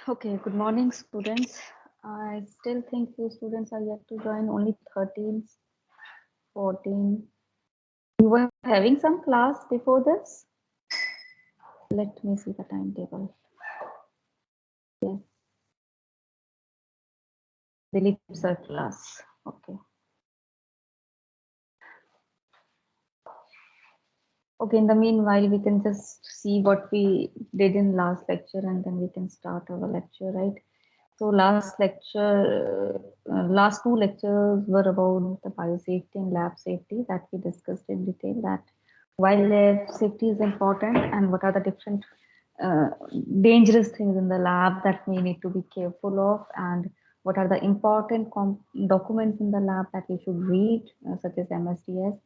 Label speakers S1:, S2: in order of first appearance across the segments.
S1: Okay, good morning, students. I still think few students are yet to join, only 13, 14. You were having some class before this? Let me see the timetable. Yes, Dilip sir class. Okay. Okay, in the meanwhile, we can just see what we did in last lecture and then we can start our lecture, right? So last lecture, last two lectures were about the biosafety and lab safety that we discussed in detail, that why lab safety is important and what are the different uh, dangerous things in the lab that we need to be careful of, and what are the important documents in the lab that we should read, such as MSDS.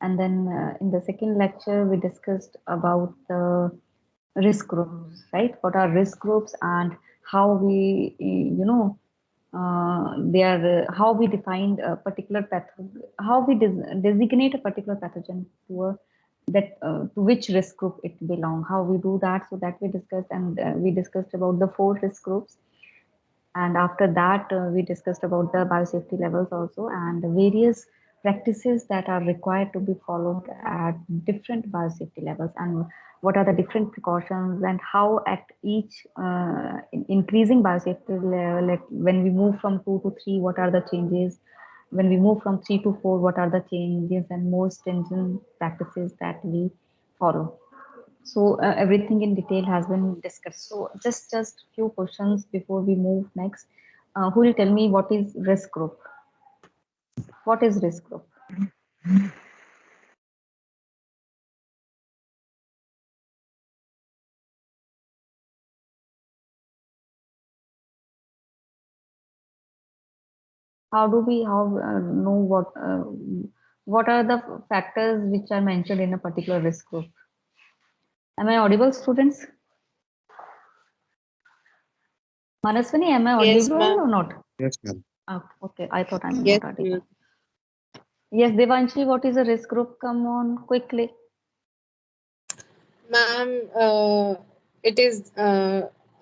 S1: And then in the second lecture, we discussed about the risk groups, right? What are risk groups and how we, they are how we defined a particular how we designate a particular pathogen to a to which risk group it belong. How we do that, so that we discussed, and we discussed about the four risk groups. And after that, we discussed about the biosafety levels also, and the various practices that are required to be followed at different biosafety levels, and what are the different precautions, and how at each increasing biosafety level, like when we move from 2 to 3, what are the changes, when we move from 3 to 4, what are the changes and more stringent practices that we follow. So everything in detail has been discussed. So just few questions before we move next. Who will tell me what is risk group? What is risk group? How do we know what are the factors which are mentioned in a particular risk group? Am I audible, students? Manaswini, am I
S2: Yes,
S1: audible
S2: ma'am.
S1: or not?
S3: Yes, ma'am.
S1: Okay, I thought I'm
S2: Yes,
S1: not audible.
S2: ma'am.
S1: Yes, Devanshi, what is a risk group? Come on, quickly.
S2: Ma'am, it is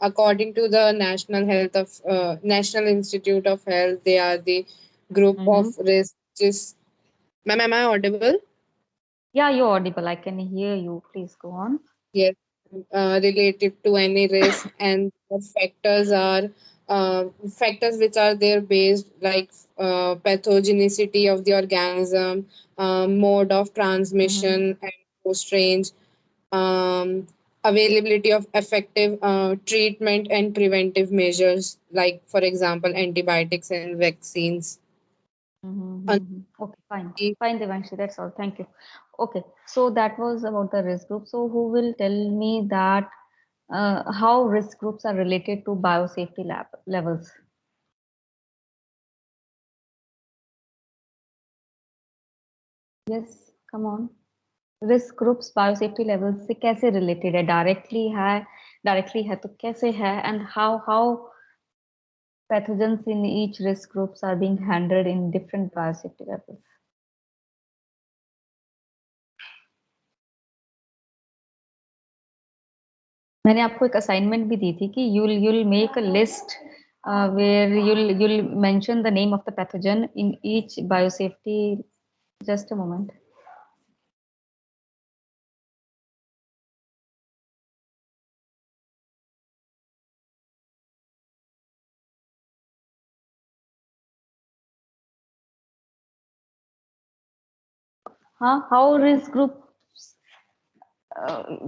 S2: according to the National Institute of Health. They are the group of
S1: Mm-hmm.
S2: risks. Ma'am, am I audible?
S1: Yeah, you're audible. I can hear you. Please go on.
S2: Yes. Related to any risk, and the factors are factors which are there based like pathogenicity of the organism, mode of
S1: Mm-hmm.
S2: transmission and post range, um, availability of effective treatment and preventive measures, like for example antibiotics and vaccines.
S1: Okay, fine.
S2: The
S1: Fine, Devanshi, that's all. Thank you. Okay, so that was about the risk group. So who will tell me that how risk groups are related to biosafety levels? Yes, come on. Risk groups biosafety level से कैसे related है? Directly है तो कैसे है? And how pathogens in each risk groups are being handled in different biosafety levels? मैंने आपको एक असाइनमेंट भी दी थी कि you'll make a list where you'll mention the name of the pathogen in each biosafety. Just a moment. हाँ, how risk groups,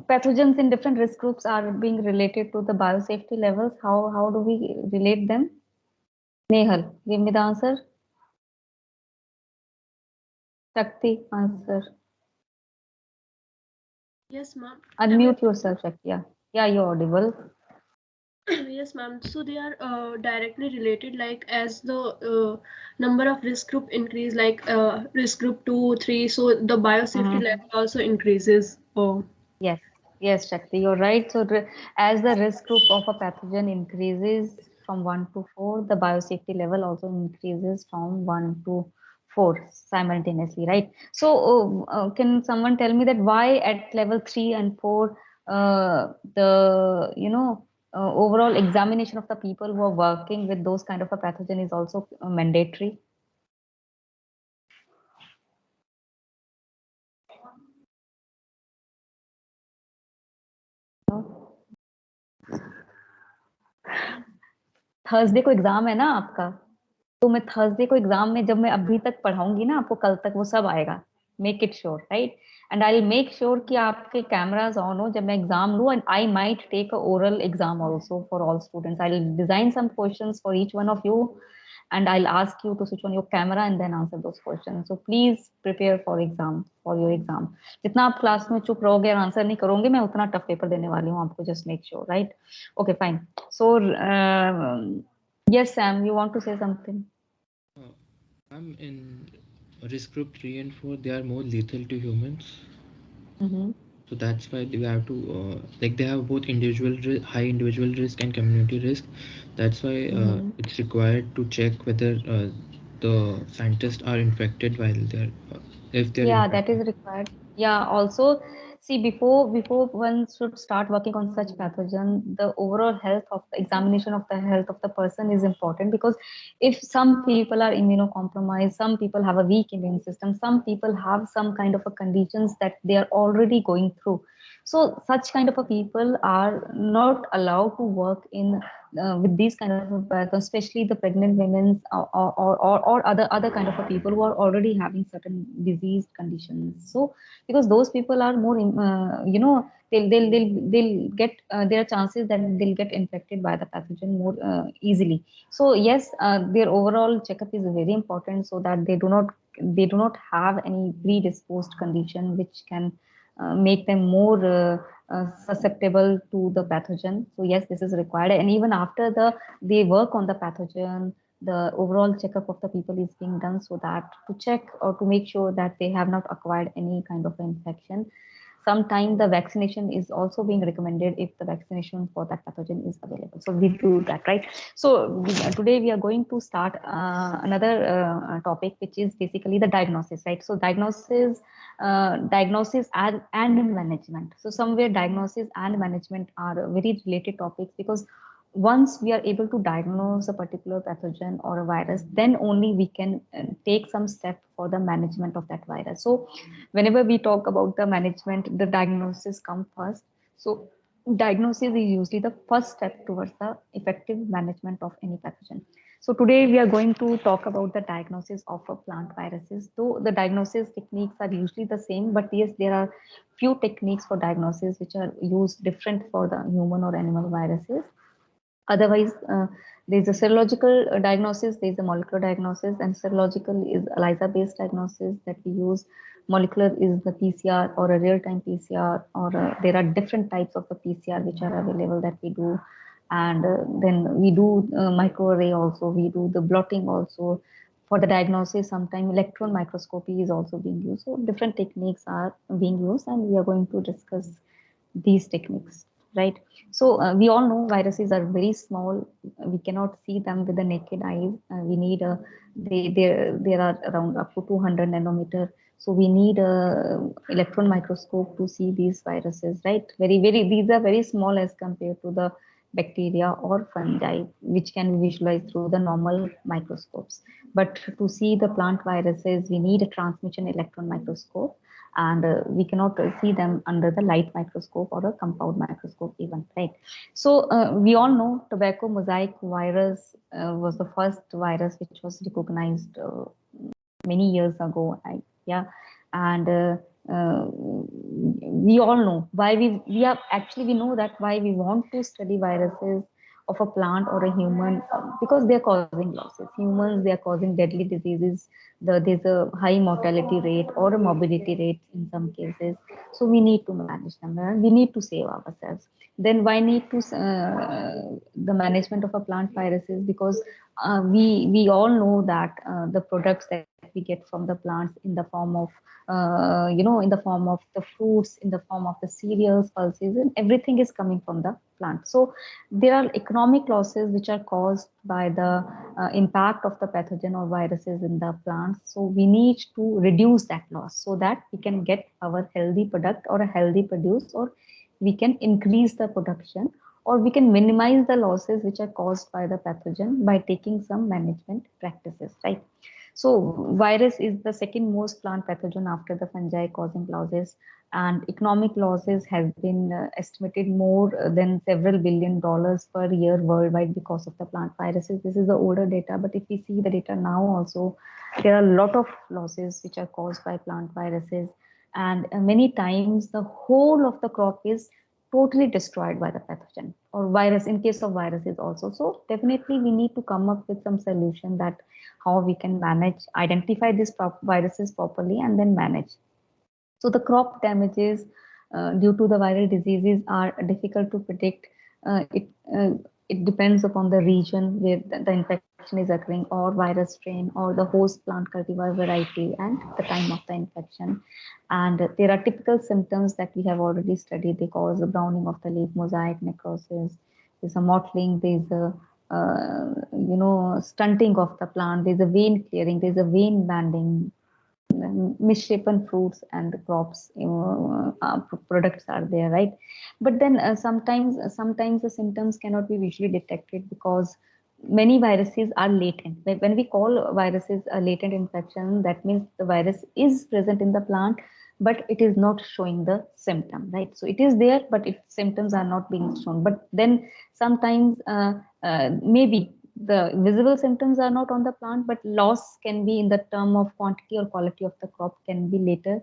S1: pathogens in different risk groups are being related to the biosafety levels? How do we relate them? Nehal, give me the answer. Shakti, answer.
S4: Yes, ma'am. Am I?
S1: Unmute yourself, Shakti. Yeah, yeah, you're audible.
S4: Yes, ma'am. So they are directly related. Like as the number of risk group increase, like risk group 2, 3, so the biosafety
S1: Mhm.
S4: level also increases. Oh,
S1: Yes, yes, Shakti, you're right. So, as the risk group of a pathogen increases from 1 to 4, the biosafety level also increases from 1 to 4 simultaneously, right? So, can someone tell me that why at level 3 and 4, the, overall examination of the people who are working with those kind of a pathogen is also mandatory. Thursday को exam है ना आपका, तो मैं Thursday को exam में जब मैं अभी तक पढ़ाऊंगी ना आपको, कल तक वो सब आएगा. Make it sure, right. And I will make sure कि आपके कैमराज ऑन हो जब मैं एग्जाम लूँ. And I might take a oral exam also for all students. I will design some questions for each one of you and I'll ask you to switch on your camera and then answer those questions. So please prepare for your exam. जितना आप class में चुप रहोगे और answer नहीं करोगे, मैं उतना टफ पेपर देने वाली हूँ आपको. Just make sure, right? Okay, fine. So yes, Sam, you want to say something?
S3: I'm in risk group 3 and 4. They are more lethal to humans. So that's why we have to like they have both high individual risk and community risk. That's why it's required to check whether the scientists are infected while they're if they're
S1: Yeah,
S3: infected.
S1: that is required. Yeah, also see, before one should start working on such pathogen, the overall health of the examination of the health of the person is important, because if some people are immunocompromised, some people have a weak immune system, some people have some kind of a conditions that they are already going through. So such kind of a people are not allowed to work in with these kind of pathogens, especially the pregnant women, or other kind of a people who are already having certain disease conditions. So because those people are more they'll get there are chances that they'll get infected by the pathogen more easily. So yes, their overall checkup is very important, so that they do not have any predisposed condition which can make them more susceptible to the pathogen. So yes, this is required. And even after they work on the pathogen, the overall checkup of the people is being done, so that to check or to make sure that they have not acquired any kind of infection. Sometimes the vaccination is also being recommended if the vaccination for that pathogen is available. So we do that, right? So today we are going to start another topic, which is basically the diagnosis, right? So diagnosis and management. So somewhere diagnosis and management are very related topics, because once we are able to diagnose a particular pathogen or a virus, then only we can take some step for the management of that virus. So whenever we talk about the management, the diagnosis come first. So diagnosis is usually the first step towards the effective management of any pathogen. So today we are going to talk about the diagnosis of plant viruses. Though the diagnosis techniques are usually the same, but yes, there are few techniques for diagnosis which are used different for the human or animal viruses. Otherwise, there's a serological diagnosis, there's a molecular diagnosis, and serological is ELISA-based diagnosis that we use. Molecular is the PCR or a real-time PCR, or there are different types of the PCR which are available that we do. And then we do microarray also, we do the blotting also. For the diagnosis, sometimes electron microscopy is also being used. So different techniques are being used, and we are going to discuss these techniques, right? So we all know viruses are very small. We cannot see them with the naked eyes. We need there are around up to 200 nanometer. So we need a electron microscope to see these viruses, right? These are very small as compared to the bacteria or fungi, which can be visualized through the normal microscopes. But to see the plant viruses, we need a transmission electron microscope, and we cannot see them under the light microscope or a compound microscope even, right? So we all know tobacco mosaic virus was the first virus which was recognized many years ago, yeah. And we all know why we know that why we want to study viruses of a plant or a human, because they're causing losses. Humans, they are causing deadly diseases. There's a high mortality rate or a morbidity rate in some cases. So we need to manage them, and we need to save ourselves. Then why need to the management of a plant viruses? Because we all know that the products that we get from the plants in the form of in the form of the fruits, in the form of the cereals, pulses, and everything is coming from the plant. So there are economic losses which are caused by the impact of the pathogen or viruses in the plants. So we need to reduce that loss so that we can get our healthy product or a healthy produce, or we can increase the production or we can minimize the losses which are caused by the pathogen by taking some management practices, right? So virus is the second most plant pathogen after the fungi causing losses, and economic losses have been estimated more than several $billion per year worldwide because of the plant viruses. This is the older data, but if we see the data now also, there are a lot of losses which are caused by plant viruses, and many times the whole of the crop is totally destroyed by the pathogen or virus in case of viruses also. So definitely we need to come up with some solution that how we can manage, identify these viruses properly and then manage. So the crop damages due to the viral diseases are difficult to predict. It depends upon the region where the infection is occurring, or virus strain, or the host plant cultivar variety, and the time of the infection. And there are typical symptoms that we have already studied. They cause the browning of the leaf, mosaic necrosis. There's a mottling. There's a stunting of the plant. There's a vein clearing. There's a vein banding, misshapen fruits and crops, products are there, right? But then sometimes the symptoms cannot be visually detected because many viruses are latent. When we call viruses a latent infection, that means the virus is present in the plant, but it is not showing the symptom, right? So it is there, but its symptoms are not being shown. But then sometimes maybe the visible symptoms are not on the plant, but loss can be in the term of quantity or quality of the crop can be later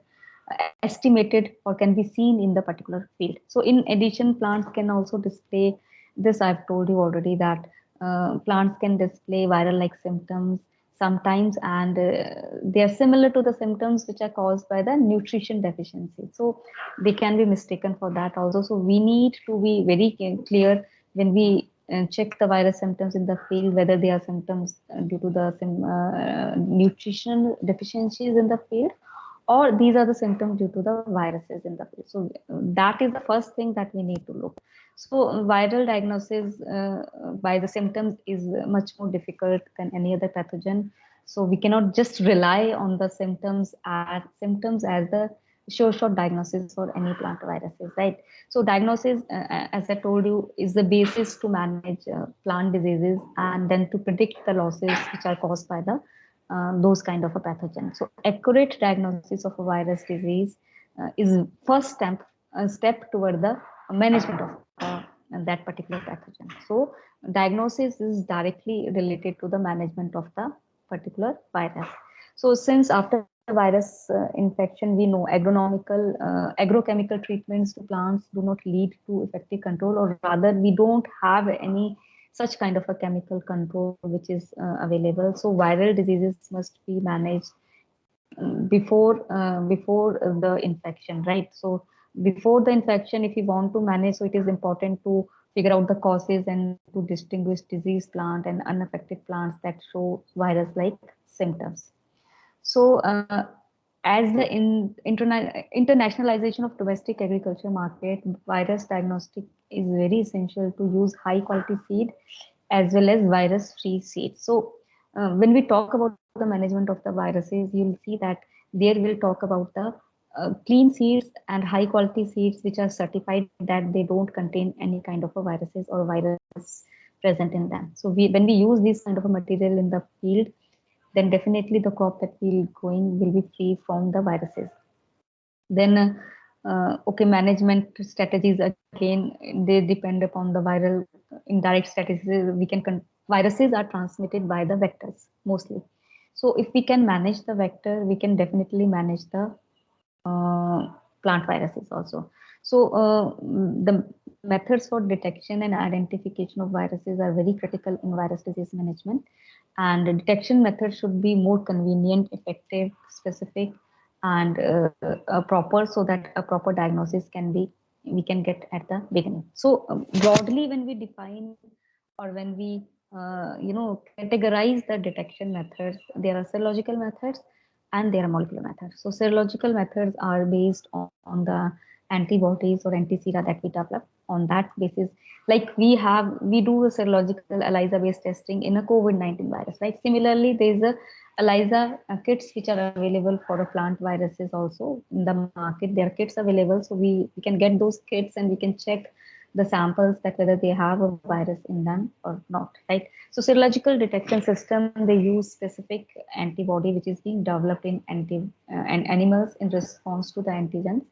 S1: estimated or can be seen in the particular field. So in addition, plants can also display this. I've told you already that plants can display viral-like symptoms sometimes, and they are similar to the symptoms which are caused by the nutrition deficiency. So they can be mistaken for that also. So we need to be very clear when we check the virus symptoms in the field, whether they are symptoms due to the nutrition deficiencies in the field, or these are the symptoms due to the viruses in the field. So that is the first thing that we need to look. So viral diagnosis by the symptoms is much more difficult than any other pathogen. So we cannot just rely on the symptoms as the sure shot diagnosis for any plant viruses, right? So diagnosis, as I told you, is the basis to manage plant diseases and then to predict the losses which are caused by the those kind of a pathogen. So accurate diagnosis of a virus disease is first step toward the management of that particular pathogen. So diagnosis is directly related to the management of the particular virus. So since after virus infection, we know agrochemical treatments to plants do not lead to effective control, or rather we don't have any such kind of a chemical control which is available. So viral diseases must be managed before the infection, right? So before the infection, if you want to manage, so it is important to figure out the causes and to distinguish disease plant and unaffected plants that show virus-like symptoms. So as the internationalization of domestic agriculture market, virus diagnostic is very essential to use high quality seed as well as virus free seed. So when we talk about the management of the viruses, you'll see that there we'll talk about the clean seeds and high quality seeds which are certified that they don't contain any kind of a viruses or virus present in them. So when we use this kind of a material in the field, then definitely the crop that we'll growing will be free from the viruses. Then okay, management strategies, again, they depend upon the viral indirect strategies. Viruses are transmitted by the vectors mostly. So if we can manage the vector, we can definitely manage the plant viruses also. So the methods for detection and identification of viruses are very critical in virus disease management, and the detection method should be more convenient, effective, specific, and proper, so that a proper diagnosis we can get at the beginning. So broadly, when we define or when we categorize the detection methods, there are serological methods and there are molecular methods. So serological methods are based on the antibodies or anti-sera that we develop. On that basis, like we do a serological ELISA-based testing in a COVID-19 virus, right? Similarly, there's a ELISA kits which are available for a plant viruses also in the market. There are kits available, so we can get those kits and we can check the samples, that whether they have a virus in them or not, right? So serological detection system, they use specific antibody which is being developed in animals in response to the antigens,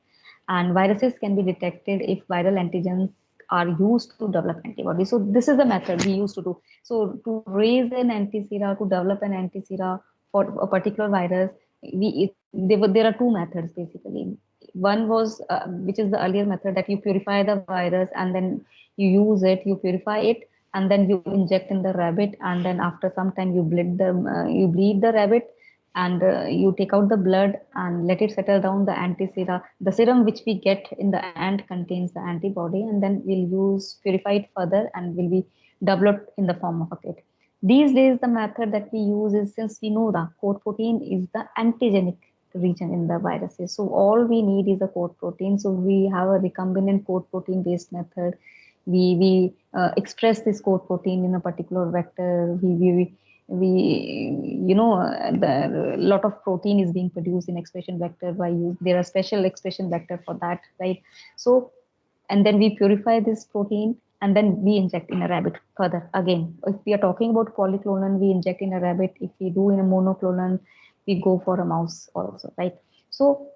S1: and viruses can be detected if viral antigens are used to develop antibodies. So this is the method we used to do. So to raise an anti-sera, to develop an anti-sera for a particular virus, there are two methods basically. One was, which is the earlier method, that you purify the virus and then you use it, you purify it, and then you inject in the rabbit, and then after some time you bleed the rabbit, and you take out the blood and let it settle down. The anti-sera, the serum which we get in the end contains the antibody, and then we'll use purify it further and will be developed in the form of a kit. These days, the method that we use is, since we know the coat protein is the antigenic region in the viruses, so all we need is a coat protein. So we have a recombinant coat protein based method. We express this coat protein in a particular vector. We the lot of protein is being produced in expression vector by use. There are special expression vector for that, right? So, and then we purify this protein and then we inject in a rabbit further. Again, if we are talking about polyclonal, we inject in a rabbit. If we do in a monoclonal, we go for a mouse also, right? So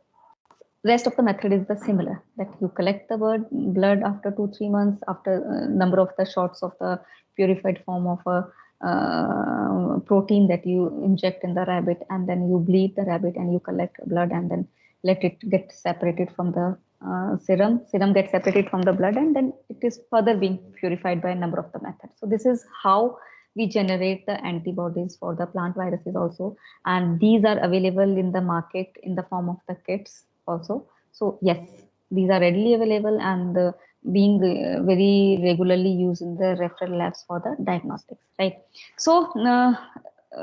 S1: rest of the method is the similar, that you collect the blood after 2-3 months, after number of the shots of the purified form of a protein that you inject in the rabbit, and then you bleed the rabbit and you collect blood and then let it get separated from the serum gets separated from the blood, and then it is further being purified by a number of the methods. So this is how we generate the antibodies for the plant viruses also, and these are available in the market in the form of the kits also. So yes, these are readily available and being very regularly used in the referral labs for the diagnostics, right? So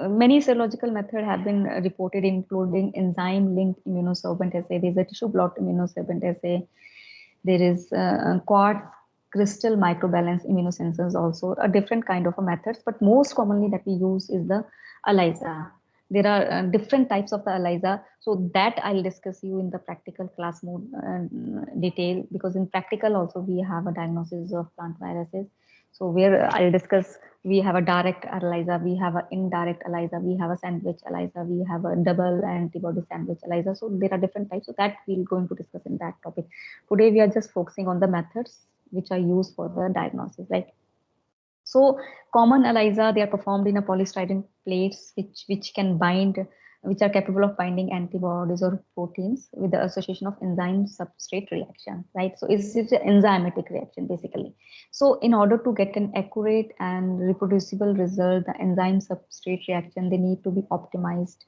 S1: many serological methods have been reported, including enzyme-linked immunosorbent assay. There is a tissue blot immunosorbent assay. There is quartz crystal microbalance immunosensors, also a different kind of a methods, but most commonly that we use is the ELISA. There are different types of the ELISA, so that I'll discuss you in the practical class more detail, because in practical also we have a diagnosis of plant viruses. So where I'll discuss, we have a direct ELISA, we have an indirect ELISA, we have a sandwich ELISA, we have a double antibody sandwich ELISA. So there are different types, so that we're going to discuss in that topic. Today we are just focusing on the methods which are used for the diagnosis, right? So common ELISA, they are performed in a polystyrene plates which can bind, which are capable of binding antibodies or proteins with the association of enzyme substrate reaction, right? So it's an enzymatic reaction basically. So in order to get an accurate and reproducible result, the enzyme substrate reaction, they need to be optimized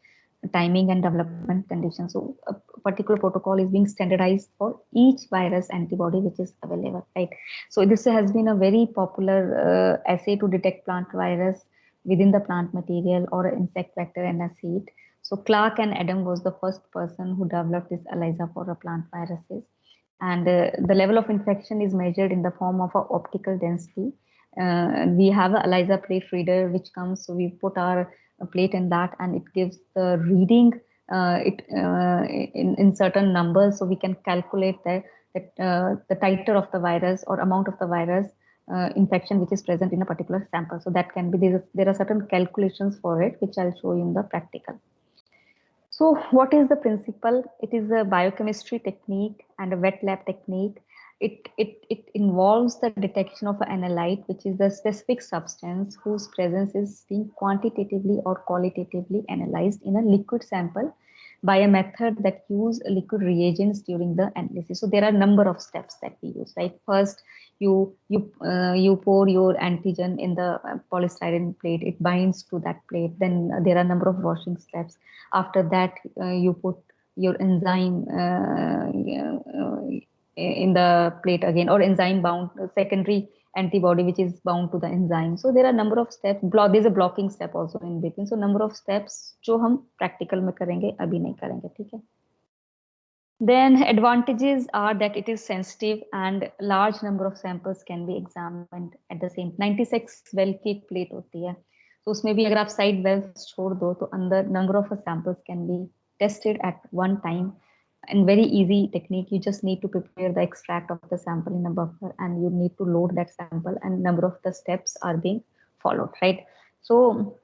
S1: timing and development conditions. So a particular protocol is being standardized for each virus antibody which is available, right? So this has been a very popular assay to detect plant virus within the plant material or insect vector and a seed. So Clark and Adam was the first person who developed this ELISA for a plant viruses. And the level of infection is measured in the form of a optical density. We have a ELISA plate reader which comes, so we put our plate in that and it gives the reading in certain numbers, so we can calculate the titer of the virus or amount of the virus infection which is present in a particular sample. So that can be, there are certain calculations for it which I'll show you in the practical. So what is the principle? It is a biochemistry technique and a wet lab technique. It involves the detection of an analyte, which is the specific substance whose presence is being quantitatively or qualitatively analyzed in a liquid sample by a method that use liquid reagents during the analysis. So there are a number of steps that we use, right? First, you pour your antigen in the polystyrene plate, it binds to that plate. Then there are a number of washing steps. After that, you put your enzyme in the plate again, or enzyme bound secondary antibody which is bound to the enzyme. So there are a number of steps. There's a blocking step also in between. So number of steps जो हम practical में करेंगे, अभी नहीं करेंगे, ठीक है? Then advantages are that it is sensitive and large number of samples can be examined at the same. 96 well की एक plate होती है, तो उसमें भी अगर आप side wells छोड़ दो तो अंदर number of samples can be tested at one time and very easy technique. You just need to prepare the extract of the sample in a buffer, and you need to load that sample, and number of the steps are being followed, right? So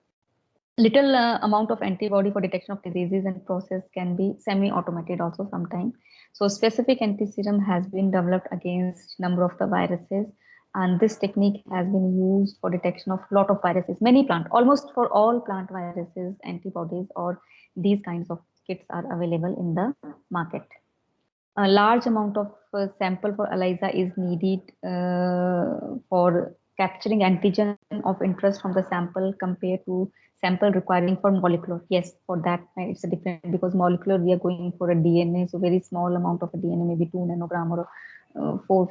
S1: little amount of antibody for detection of diseases and process can be semi-automated also sometimes. So specific antiserum has been developed against number of the viruses, and this technique has been used for detection of lot of viruses, many plant, almost for all plant viruses, antibodies or these kinds of kits are available in the market. A large amount of sample for ELISA is needed for capturing antigen of interest from the sample compared to sample requiring for molecular. Yes, for that it's a different, because molecular we are going for a DNA, so very small amount of a DNA, maybe 2 nanogram or 4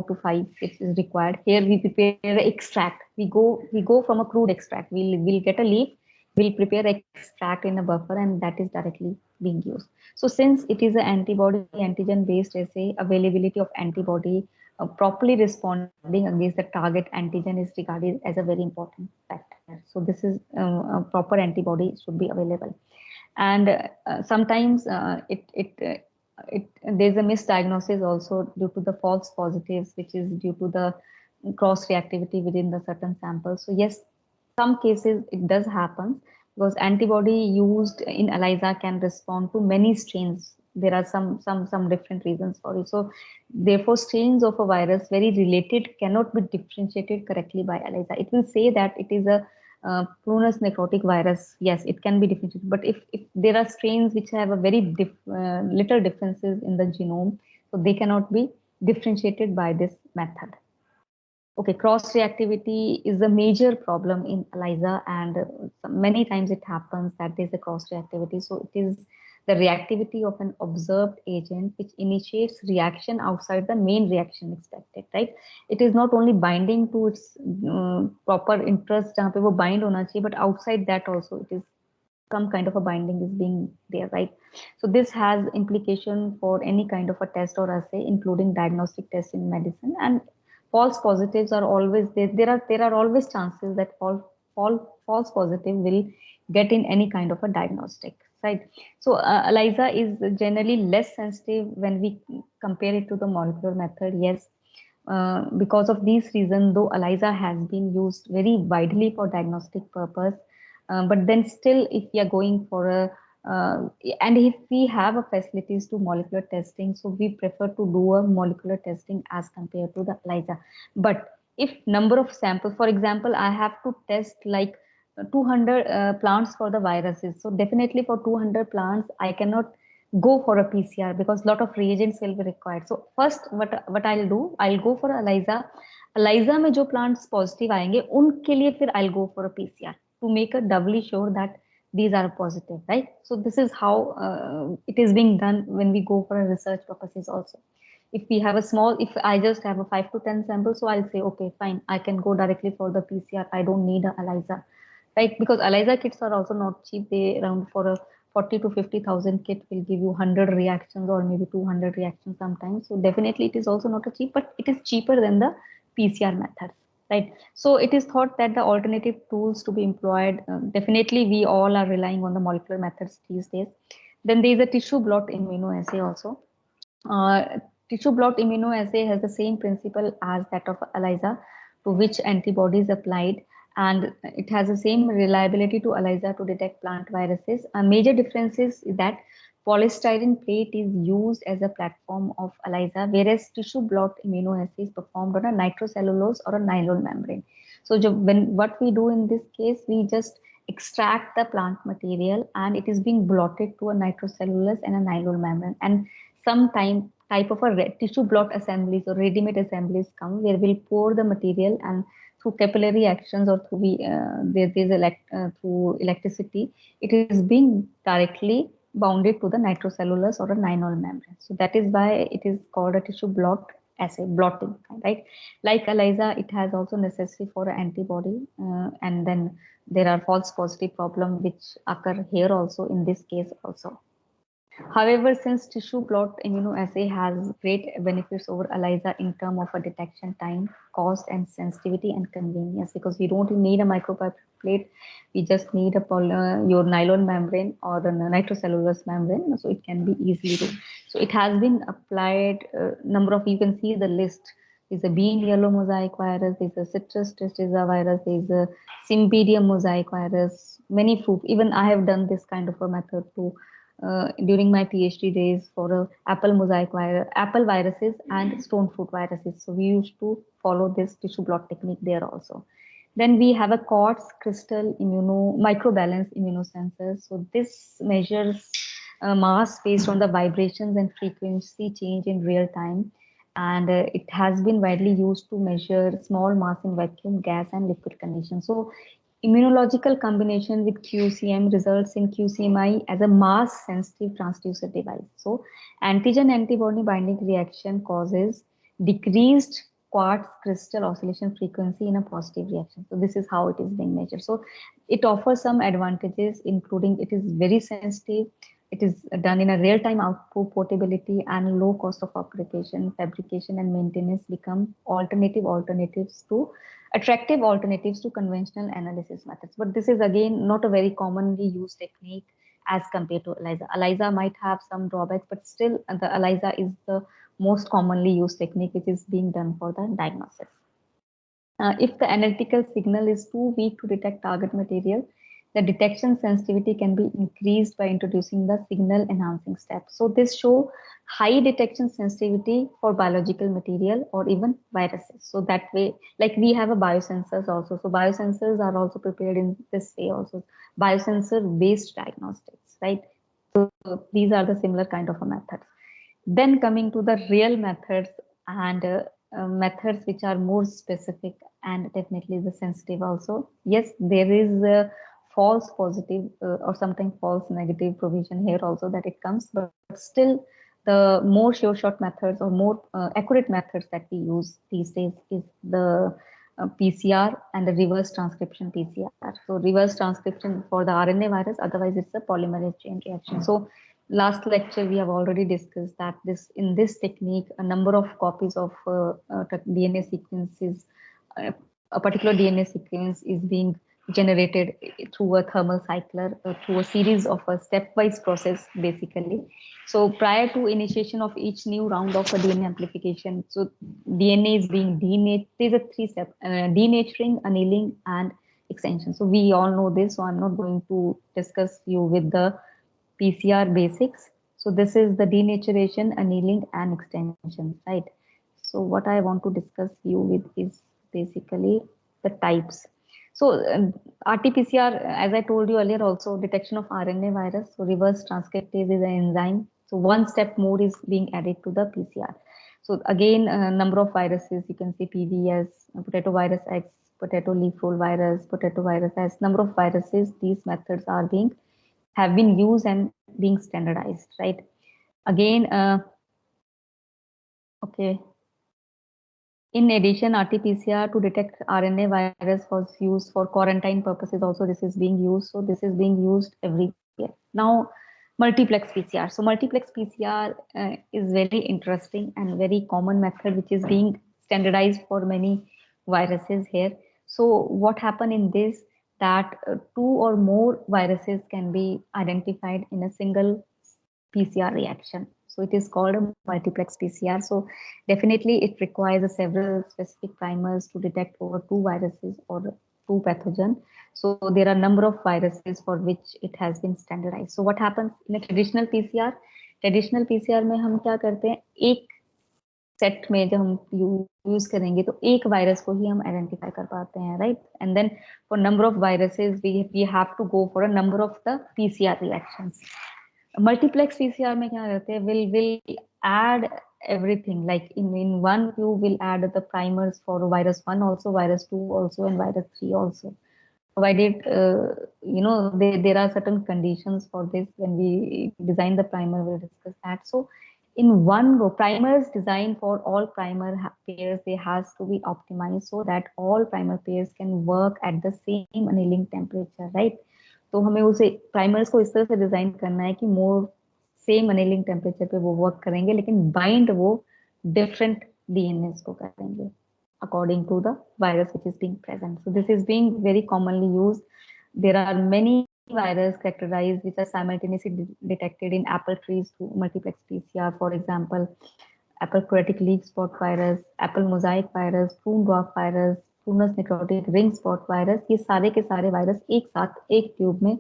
S1: to 5 it is required. Here we prepare the extract. We go from a crude extract. We'll get a leaf. We'll prepare extract in a buffer, and that is directly being used. So since it is an antibody antigen based assay, availability of antibody properly responding against the target antigen is regarded as a very important factor. So this is a proper antibody should be available. And sometimes there's a misdiagnosis also due to the false positives, which is due to the cross reactivity within the certain samples. So yes, some cases it does happen, because antibody used in ELISA can respond to many strains. There are some different reasons for it. So therefore, strains of a virus very related cannot be differentiated correctly by ELISA. It will say that it is a prunus necrotic virus. Yes, it can be differentiated, but if there are strains which have a very little differences in the genome, so they cannot be differentiated by this method. Okay, cross reactivity is a major problem in ELISA, and many times it happens that there's a cross reactivity. So it is the reactivity of an observed agent which initiates reaction outside the main reaction expected, right? It is not only binding to its proper interest जहाँ पे वो bind होना चाहिए, but outside that also it is some kind of a binding is being there, right? So this has implication for any kind of a test or assay, including diagnostic tests in medicine. And false positives are always there. There are always chances that false positive will get in any kind of a diagnostic, right? So ELISA is generally less sensitive when we compare it to the molecular method. Yes, because of these reasons, though ELISA has been used very widely for diagnostic purpose, but then still, if we are going for a and if we have a facilities to molecular testing, so we prefer to do a molecular testing as compared to the ELISA. But if number of samples, for example, I have to test like 200 plants for the viruses, so definitely for 200 plants I cannot go for a PCR because a lot of reagents will be required. So first what I'll do, I'll go for ELISA. ELISA में जो plants positive आएंगे उनके लिए फिर I'll go for a PCR to make a doubly sure that these are positive, right? So this is how it is being done when we go for a research purposes also. If we have a small, if I just have a 5 to 10 samples, so I'll say, okay, fine, I can go directly for the PCR. I don't need a ELISA, right? Because ELISA kits are also not cheap. They around for a 40 to 50,000 kit will give you 100 reactions or maybe 200 reactions sometimes. So definitely it is also not a cheap, but it is cheaper than the PCR methods, right? So it is thought that the alternative tools to be employed, definitely we all are relying on the molecular methods these days. Then there is a tissue blot immunoassay also. Tissue blot immunoassay has the same principle as that of ELISA, to which antibody is applied, and it has the same reliability to ELISA to detect plant viruses. A major difference is that polystyrene plate is used as a platform of ELISA, whereas tissue blot immunoassay is performed on a nitrocellulose or a nylon membrane. So what we do in this case, we just extract the plant material and it is being blotted to a nitrocellulose and a nylon membrane. And some type of a tissue blot assemblies or ready-made assemblies come where we'll pour the material, and through capillary actions or through through electricity, it is being directly bounded to the nitrocellulose or a nylon membrane. So that is why it is called a tissue blot assay, blotting, right? Like ELISA, it has also necessity for an antibody, and then there are false positive problem which occur here also in this case also. However, since tissue blot immunoassay has great benefits over ELISA in terms of a detection time, cost, and sensitivity and convenience, because we don't need a micropipette, we just need your nylon membrane or the nitrocellulose membrane, so it can be easily do. So it has been applied number of, you can see the list. There's a bean yellow mosaic virus, there's a citrus tristiza virus, there's a Cymbidium mosaic virus, many fruit. Even I have done this kind of a method too during my PhD days for apple mosaic virus, apple viruses and stone fruit viruses. So we used to follow this tissue blot technique there also. Then we have a quartz crystal microbalance immunosensor. So this measures mass based on the vibrations and frequency change in real time. And it has been widely used to measure small mass in vacuum, gas, and liquid conditions. So immunological combination with QCM results in QCMI as a mass sensitive transducer device. So antigen antibody binding reaction causes decreased quartz crystal oscillation frequency in a positive reaction. So this is how it is being measured. So it offers some advantages, including it is very sensitive. It is done in a real-time output, portability, and low cost of application, fabrication, and maintenance become attractive alternatives to conventional analysis methods. But this is again not a very commonly used technique as compared to ELISA. ELISA might have some drawbacks, but still the ELISA is the most commonly used technique which is being done for the diagnosis. If the analytical signal is too weak to detect target material, the detection sensitivity can be increased by introducing the signal enhancing step. So this show high detection sensitivity for biological material or even viruses. So that way, like we have a biosensors also. So biosensors are also prepared in this way also. Biosensor based diagnostics, right? So these are the similar kind of a methods. Then coming to the real methods and methods which are more specific and definitely the sensitive also. Yes, there is a false positive or something false negative provision here also that it comes, but still the more sure shot methods or more accurate methods that we use these days is the PCR and the reverse transcription PCR. So reverse transcription for the RNA virus, otherwise it's a polymerase chain reaction. So last lecture we have already discussed that in this technique a number of copies of DNA sequences, a particular DNA sequence is being generated through a thermal cycler, through a series of a stepwise process basically. So prior to initiation of each new round of a DNA amplification, so DNA is being denatured. There's a three-step: denaturing, annealing, and extension. So we all know this, so I'm not going to discuss you with the PCR basics. So this is the denaturation, annealing, and extension, right? So what I want to discuss you with is basically the types. So RT-PCR, as I told you earlier, also detection of RNA virus. So reverse transcriptase is an enzyme. So one step more is being added to the PCR. So again, number of viruses, you can see PVS, potato virus X, potato leaf roll virus, potato virus S, number of viruses. These methods have been used and being standardized, right? Again, okay. In addition, RT-PCR to detect RNA virus was used for quarantine purposes. Also, this is being used. So this is being used everywhere. Now, multiplex PCR. So multiplex PCR is very interesting and very common method, which is being standardized for many viruses here. So what happened in this, that two or more viruses can be identified in a single PCR reaction. So it is called a multiplex PCR. So definitely it requires several specific primers to detect over two viruses or two pathogen. So there are a number of viruses for which it has been standardized. So what happens in a traditional PCR? Traditional PCR में हम क्या करते हैं, एक set में जब हम use करेंगे तो एक वायरस को ही हम आइडेंटिफाई कर पाते हैं, right? And then for number of viruses we have to go for a number of the PCR reactions. Multiplex PCR में क्या करते हैं, will add everything, like in one you will add the primers for virus 1 also, virus 2 also, and virus 3 also, provided there are certain conditions for this. When we design the primer, we'll discuss that. So in one go, primers designed for all primer pairs, they has to be optimized so that all primer pairs can work at the same annealing temperature, right? तो हमें उसे primers को इस तरह से design करना है कि मोर सेम अनेलिंग टेम्परेचर पे वो वर्क करेंगे, लेकिन बाइंड वो डिफरेंट डीएनएस को करेंगे according to the virus which is being present. So this is being very commonly used. There are many viruses characterized which are simultaneously detected in apple trees through multiplex PCR. For example, apple chromatic leaf spot virus, apple mosaic virus, prune dwarf virus, prunus necrotic ring spot virus. ये सारे के सारे virus एक साथ एक tube में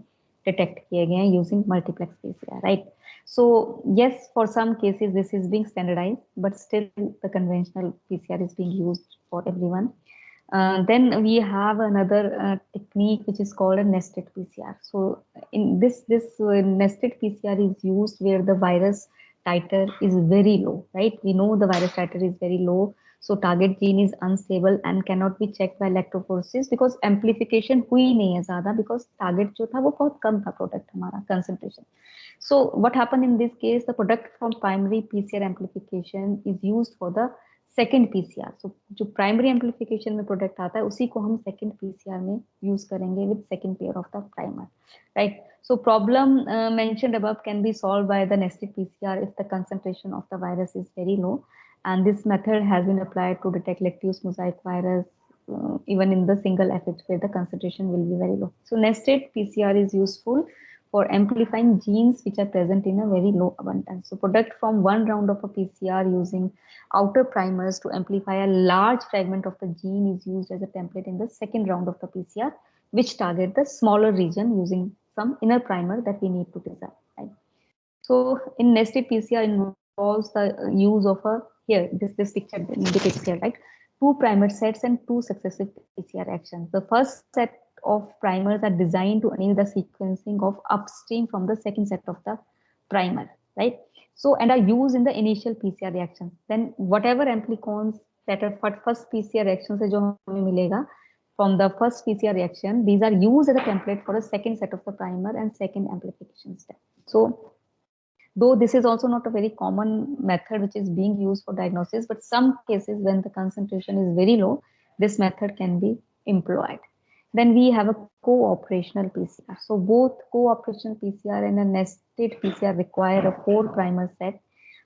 S1: detect किए गए हैं using multiplex PCR, right? So yes, for some cases this is being standardized, but still the conventional PCR is being used for everyone. Then we have another technique which is called a nested PCR. So in this nested PCR is used where the virus titer is very low, right? We know the virus titer is very low, so target gene is unstable and cannot be checked by electrophoresis because amplification हुई नहीं है ज़्यादा, because target जो था वो बहुत कम था product हमारा concentration. So what happened in this case, the product from primary PCR amplification is used for the second PCR. So जो primary amplification में product आता है उसी को हम second PCR में use करेंगे with second pair of the primer, right? So problem mentioned above can be solved by the nested PCR if the concentration of the virus is very low, and this method has been applied to detect lactose mosaic virus even in the single FH where the concentration will be very low. So nested PCR is useful for amplifying genes which are present in a very low abundance. So product from one round of a PCR using outer primers to amplify a large fragment of the gene is used as a template in the second round of the PCR, which target the smaller region using some inner primer that we need to design. Right? So in nested PCR involves the use of a, here this picture depicts here, right? Two primer sets and two successive PCR actions. The first set of primers are designed to enable the sequencing of upstream from the second set of the primer, right? So, and are used in the initial PCR reactions. Then whatever amplicons that are for first PCR reactions है जो हमें मिलेगा from the first PCR reaction, these are used as a template for a second set of the primer and second amplification step. So, though this is also not a very common method which is being used for diagnosis, but some cases when the concentration is very low, this method can be employed. Then we have a co-operational PCR. So both co-operational PCR and a nested PCR require a 4 primer set.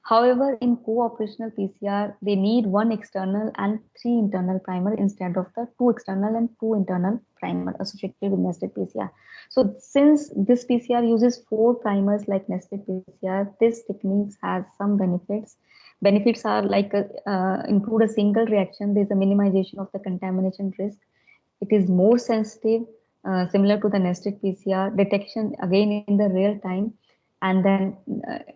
S1: However, in co-operational PCR, they need 1 external and 3 internal primer instead of the 2 external and 2 internal primer associated with nested PCR. So since this PCR uses 4 primers like nested PCR, this technique has some benefits. Benefits are like include a single reaction. There's a minimization of the contamination risk. It is more sensitive, similar to the nested PCR. Detection again in the real time, and then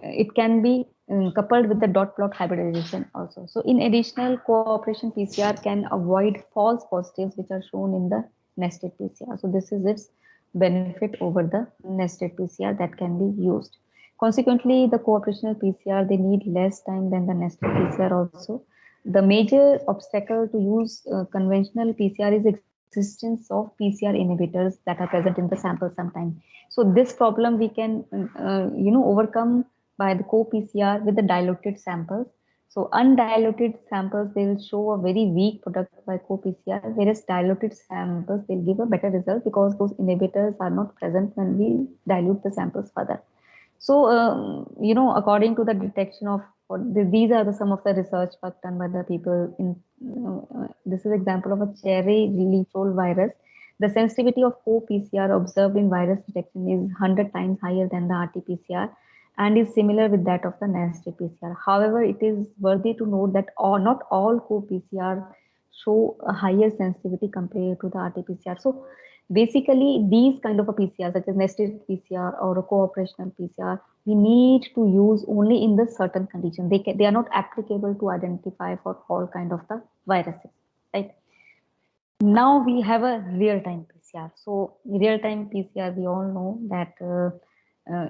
S1: it can be coupled with the dot plot hybridization also. So in additional, cooperation PCR can avoid false positives which are shown in the nested PCR. So this is its benefit over the nested PCR that can be used. Consequently, the cooperational PCR, they need less time than the nested PCR also. The major obstacle to use conventional PCR is existence of PCR inhibitors that are present in the sample sometimes. So this problem we can, overcome by the co-PCR with the diluted samples. So undiluted samples, they will show a very weak product by co-PCR, whereas diluted samples, they'll give a better result because those inhibitors are not present when we dilute the samples further. So, according to the detection of, these are some of the research work done by the people in, this is example of a cherry leaf roll virus. The sensitivity of co-PCR observed in virus detection is 100 times higher than the RT-PCR and is similar with that of the nested PCR. However, it is worthy to note that not all co-PCR show a higher sensitivity compared to the RT-PCR. So basically, these kind of a PCR, such as nested PCR or a co-operational PCR, we need to use only in the certain condition. They are not applicable to identify for all kind of the viruses, right? Now we have a real-time PCR. So real-time PCR, we all know that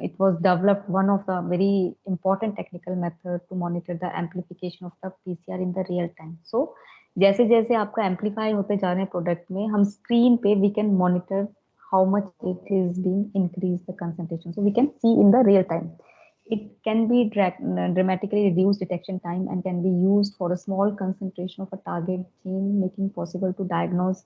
S1: it was developed one of the very important technical method to monitor the amplification of the PCR in the real time. So जैसे जैसे आपका amplify होते जा रहे हैं product में, हम screen पे we can monitor how much it is being increase the concentration, so we can see in the real time. It can be dramatically reduced detection time and can be used for a small concentration of a target gene, making possible to diagnose.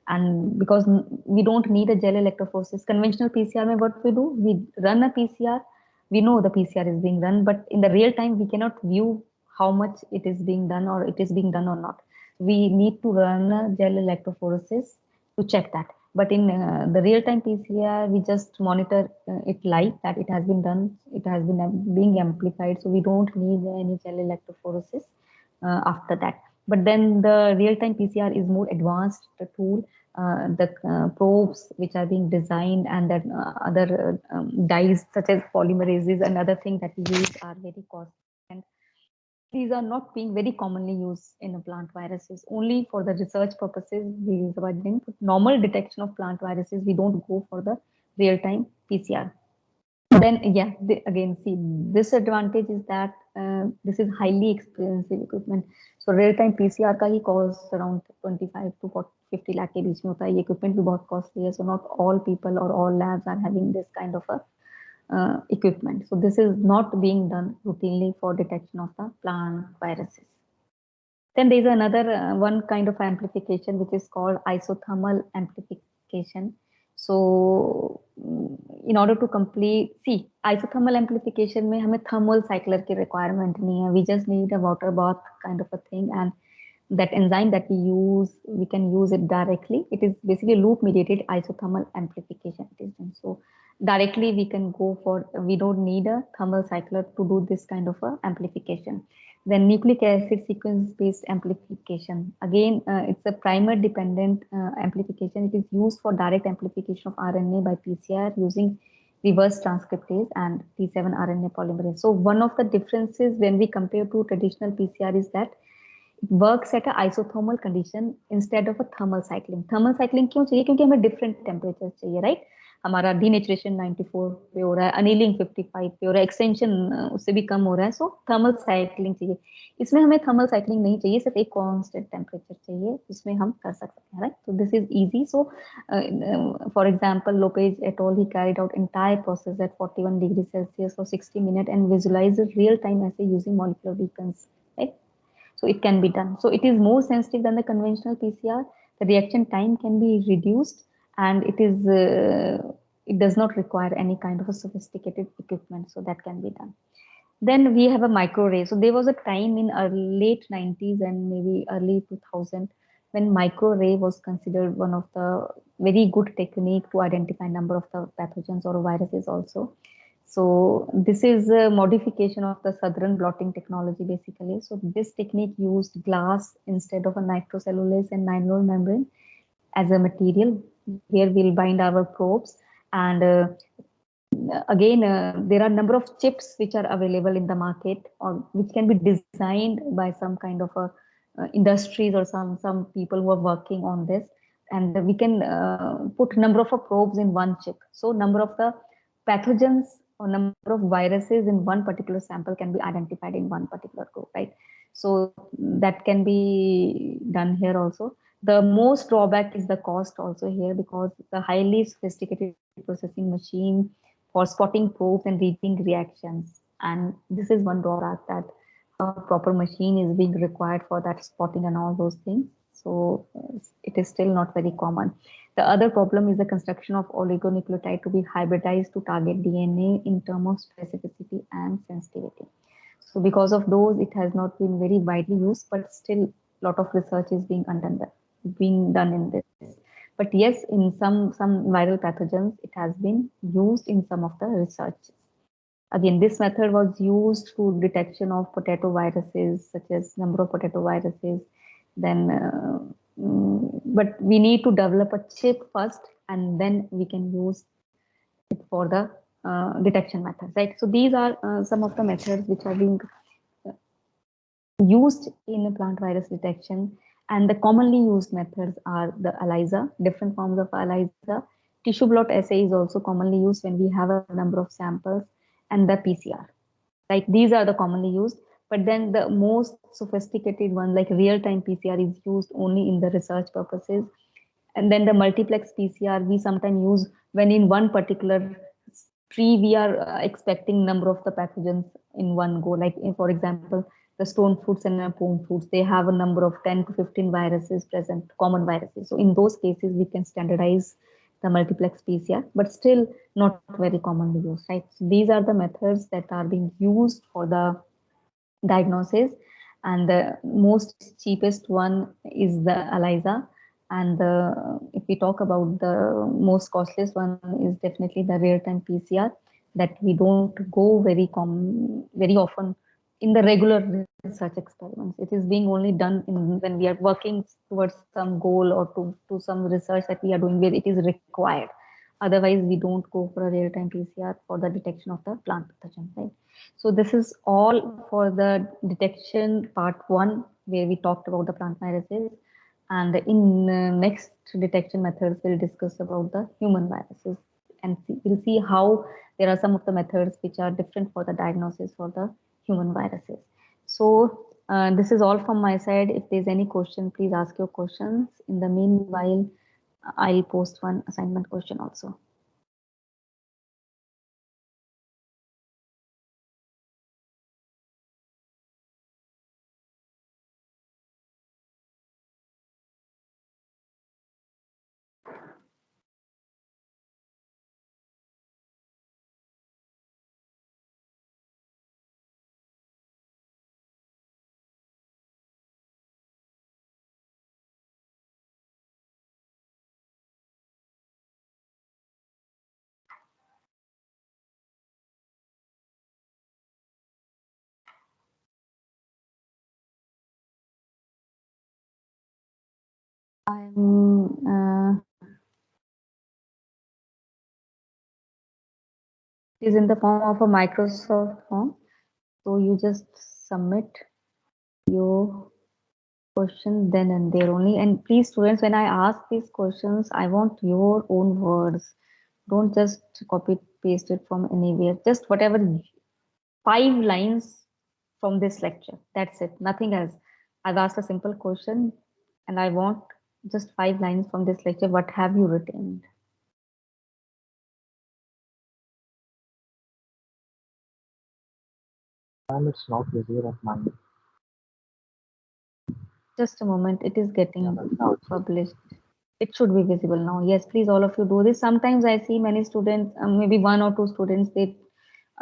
S1: And because we don't need a gel electrophoresis, conventional PCR, what we do, we run a PCR, we know the PCR is being run, but in the real time, we cannot view how much it is being done or it is being done or not. We need to run a gel electrophoresis to check that. But in the real-time PCR, we just monitor it live, that it has been done, it has been being amplified, so we don't need any gel electrophoresis after that. But then the real-time PCR is more advanced tool. The probes which are being designed and that other dyes such as polymerases and other things that we use are very costly. And these are not being very commonly used in plant viruses. Only for the research purposes we use about them. For normal detection of plant viruses, we don't go for the real-time PCR. Then yeah, again, see, disadvantage is that this is highly expensive equipment. So real-time PCR का ही cost around 25 to 50 lakh के बीच में होता है. ये equipment भी बहुत costly है. So not all people or all labs are having this kind of a equipment. So this is not being done routinely for detection of the plant viruses. Then there is another one kind of amplification which is called isothermal amplification. So in order to complete, see, isothermal amplification में हमें thermal cycler की requirement नहीं है. We just need a water bath kind of a thing, and that enzyme that we use, we can use it directly. It is basically loop mediated isothermal amplification. It is done. So directly we can go for, we don't need a thermal cycler to do this kind of a amplification. Then nucleic acid sequence based amplification. Again, it's a primer dependent amplification. It is used for direct amplification of RNA by PCR using reverse transcriptase and T7 RNA polymerase. So one of the differences when we compare to traditional PCR is that it works at a isothermal condition instead of a thermal cycling. Thermal cycling क्यों चाहिए? क्योंकि हमें different temperatures चाहिए, right? हमारा denaturation 94 पे हो रहा है, annealing 55 पे हो रहा है, extension उससे भी कम हो रहा है, so thermal cycling चाहिए. इसमें हमें thermal cycling नहीं चाहिए, सिर्फ एक constant temperature चाहिए, जिसमें हम कर सकते हैं, right? So this is easy. So for example, Lopez et al. He carried out entire process at 41 degrees Celsius for 60 minutes and visualized real-time assay using molecular beacons, right? So it can be done. So it is more sensitive than the conventional PCR. The reaction time can be reduced, and it is it does not require any kind of a sophisticated equipment, so that can be done. Then we have a microarray. So there was a time in late 90s and maybe early 2000 when microarray was considered one of the very good technique to identify number of the pathogens or viruses also. So this is a modification of the Southern blotting technology basically. So this technique used glass instead of a nitrocellulose and nylon membrane as a material. Here we'll bind our probes, and again there are a number of chips which are available in the market or which can be designed by some kind of a industries or some people who are working on this, and we can put number of probes in one chip. So number of the pathogens or number of viruses in one particular sample can be identified in one particular group, right? So that can be done here also. The most drawback is the cost also here, because the highly sophisticated processing machine for spotting probes and reading reactions. And this is one drawback, that a proper machine is being required for that spotting and all those things. So it is still not very common. The other problem is the construction of oligonucleotide to be hybridized to target DNA in terms of specificity and sensitivity. So because of those, it has not been very widely used, but still a lot of research is being done in this. But yes, in some viral pathogens, it has been used in some of the research. Again, this method was used to detection of potato viruses, such as number of potato viruses. Then, but we need to develop a chip first, and then we can use it for the detection methods, right? So these are some of the methods which are being used in plant virus detection. And the commonly used methods are the ELISA, different forms of ELISA. Tissue blot assay is also commonly used when we have a number of samples, and the PCR. Like these are the commonly used, but then the most sophisticated one, like real-time PCR, is used only in the research purposes. And then the multiplex PCR we sometimes use when in one particular tree we are expecting number of the pathogens in one go. Like for example, the stone fruits and pome fruits, they have a number of 10 to 15 viruses present, common viruses. So in those cases, we can standardize the multiplex PCR, but still not very commonly used, right? So these are the methods that are being used for the diagnosis, and the most cheapest one is the ELISA. And if we talk about the most costliest one, is definitely the real-time PCR that we don't go very often in the regular research experiments. It is being only done when we are working towards some goal or to some research that we are doing where it is required. Otherwise, we don't go for a real-time PCR for the detection of the plant pathogen, right? So this is all for the detection part one, where we talked about the plant viruses. And in next detection methods, we'll discuss about the human viruses, and we'll see how there are some of the methods which are different for the diagnosis for the human viruses. So this is all from my side. If there's any question, please ask your questions. In the meanwhile, I'll post one assignment question also. It is in the form of a Microsoft form. So you just submit your question then and there only. And please, students, when I ask these questions, I want your own words. Don't just copy paste it from anywhere. Just whatever 5 lines from this lecture. That's it. Nothing else. I've asked a simple question and I want just 5 lines from this lecture. What have you written?
S5: It's not visible at mine.
S1: Just a moment. It is getting
S5: Now it's
S1: published. It should be visible now. Yes, please, all of you do this. Sometimes I see many students, maybe 1 or 2 students, they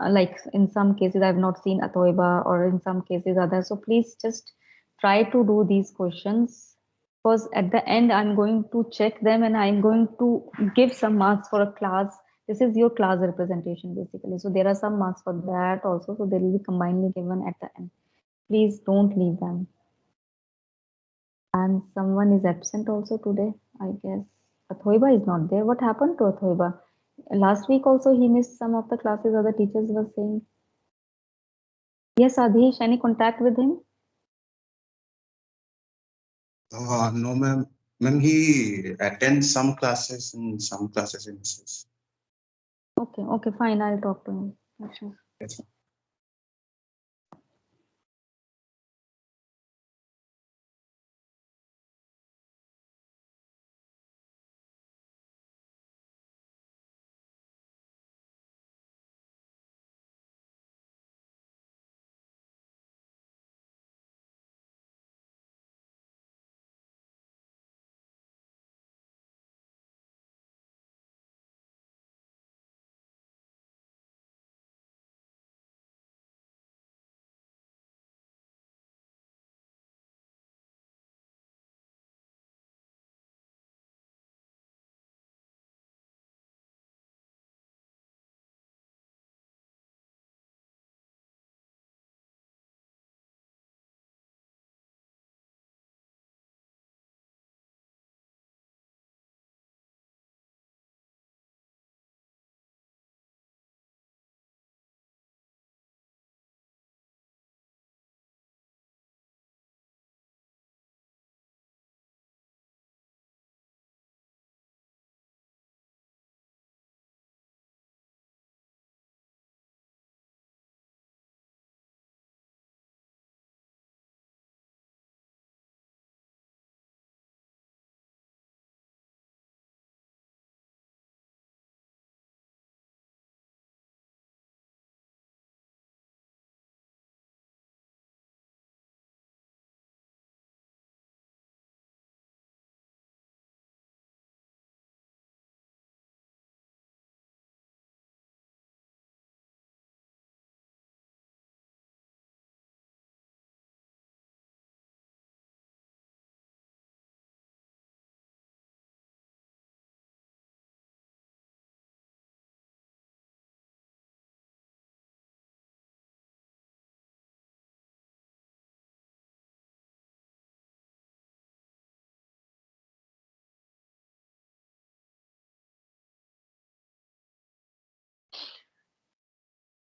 S1: like in some cases I've not seen Atoiba, or in some cases others. So please just try to do these questions, because at the end I'm going to check them and I'm going to give some marks for a class. This is your class representation basically. So there are some marks for that also. So they will be combinedly given at the end. Please don't leave them. And someone is absent also today, I guess. Athoiba is not there. What happened to Athoiba? Last week also he missed some of the classes, other teachers were saying. Yes, Adhish, any contact with him?
S6: No, ma'am. Ma'am, he attends some classes and some classes he misses.
S1: Okay, fine. I'll talk to him. Sure.
S6: Yes, ma'am.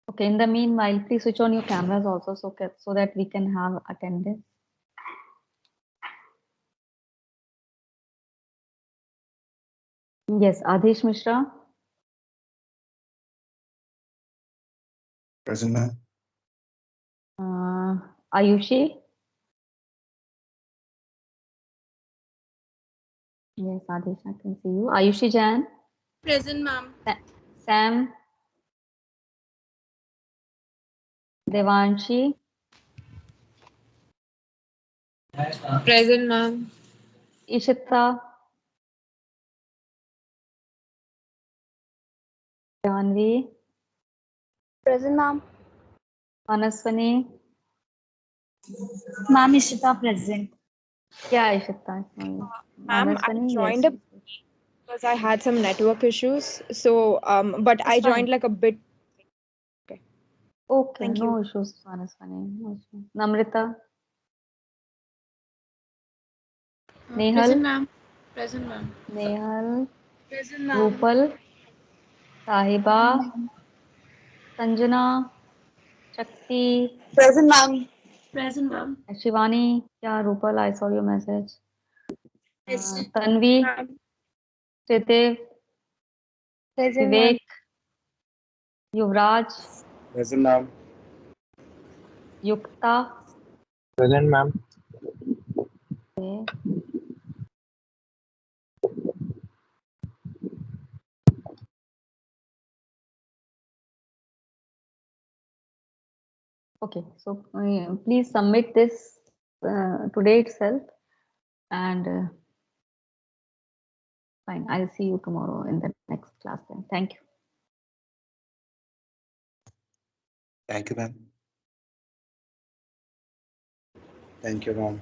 S1: Okay, in the meanwhile, please switch on your cameras also so that we can have attendance. Yes, Adhish Mishra.
S6: Present, ma'am.
S1: Ayushi. Yes, Adhish, I can see you. Ayushi Jan.
S7: Present, ma'am.
S1: Sam. Devanshi.
S2: Present, ma'am.
S1: Ishita. Janvi.
S7: Present, ma'am.
S1: Manaswani.
S7: Ma'am, Ishita present.
S1: Yeah, Ishita.
S8: Ma'am, I
S1: Manaswani,
S8: joined
S1: yes.
S8: because I had some network issues. So, but I
S1: It's fine.
S8: joined like a bit.
S1: Okay,
S8: Thank
S1: no
S8: you.
S1: issues, Manaswani. No issues. Namrita. Nehal.
S4: Present, ma'am. Present, ma'am.
S1: Nehal.
S7: Present, ma'am.
S1: Rupal. Sahiba. Sanjana. Shakti.
S7: Present, ma'am.
S4: Present, ma'am.
S1: Shivani. Yeah, Rupal, I saw your message.
S7: Yes.
S1: Tanvi.
S7: Ma'am.
S1: Tritev.
S7: Present, ma'am.
S1: Vivek. Yuvraj.
S6: Present, ma'am.
S1: Yukta.
S5: Present, ma'am.
S1: Okay. Okay, so please submit this today itself, and fine. I'll see you tomorrow in the next class then. Thank you.
S6: Thank you, ma'am. Thank you, ma'am.